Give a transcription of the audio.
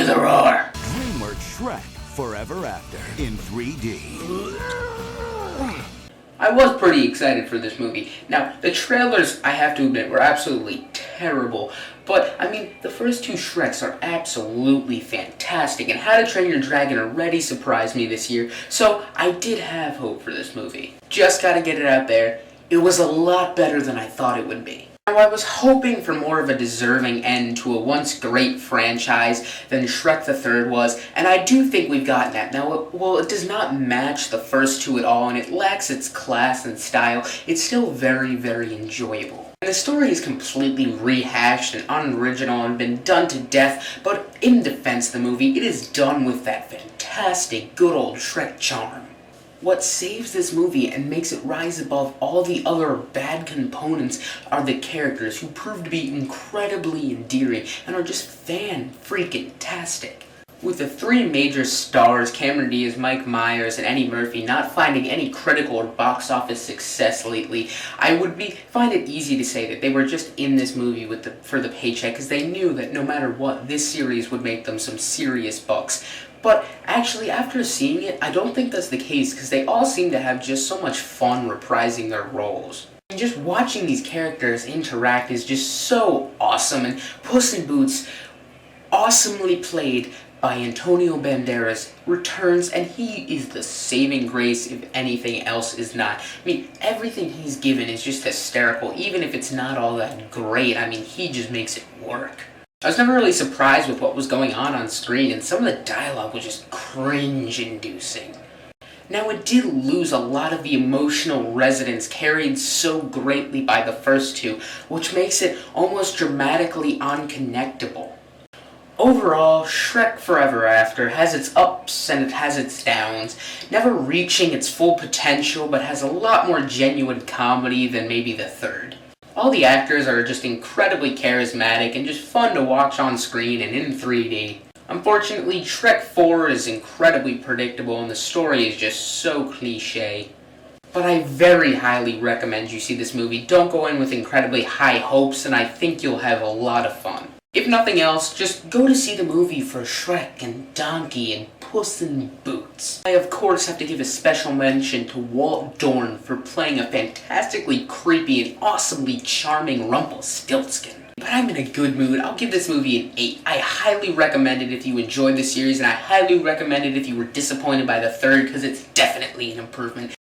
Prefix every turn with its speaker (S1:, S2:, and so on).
S1: to the roar.
S2: DreamWorks Shrek Forever After in 3D.
S1: I was pretty excited for this movie. Now, the trailers, I have to admit, were absolutely terrible. But, I mean, the first two Shreks are absolutely fantastic, and How to Train Your Dragon already surprised me this year, so I did have hope for this movie. Just gotta get it out there, it was a lot better than I thought it would be. Now, I was hoping for more of a deserving end to a once great franchise than Shrek the Third was, and I do think we've gotten that. Now, while it does not match the first two at all, and it lacks its class and style, it's still very, very enjoyable. And the story is completely rehashed and unoriginal and been done to death, but in defense of the movie, it is done with that fantastic, good old Shrek charm. What saves this movie and makes it rise above all the other bad components are the characters, who prove to be incredibly endearing and are just fan-freaking-tastic. With the three major stars, Cameron Diaz, Mike Myers, and Eddie Murphy, not finding any critical or box office success lately, I would find it easy to say that they were just in this movie for the paycheck, because they knew that no matter what, this series would make them some serious bucks. But actually, after seeing it, I don't think that's the case, because they all seem to have just so much fun reprising their roles. And just watching these characters interact is just so awesome, and Puss in Boots, awesomely played by Antonio Banderas, returns, and he is the saving grace if anything else is not. I mean, everything he's given is just hysterical, even if it's not all that great. I mean, he just makes it work. I was never really surprised with what was going on screen, and some of the dialogue was just cringe-inducing. Now, it did lose a lot of the emotional resonance carried so greatly by the first two, which makes it almost dramatically unconnectable. Overall, Shrek Forever After has its ups and it has its downs, never reaching its full potential, but has a lot more genuine comedy than maybe the third. All the actors are just incredibly charismatic and just fun to watch on screen and in 3D. Unfortunately, Shrek 4 is incredibly predictable and the story is just so cliché. But I very highly recommend you see this movie. Don't go in with incredibly high hopes, and I think you'll have a lot of fun. If nothing else, just go to see the movie for Shrek and Donkey and Puss in Boots. I of course have to give a special mention to Walt Dohrn for playing a fantastically creepy and awesomely charming Rumpelstiltskin. But I'm in a good mood. I'll give this movie an 8. I highly recommend it if you enjoyed the series, and I highly recommend it if you were disappointed by the third, because it's definitely an improvement.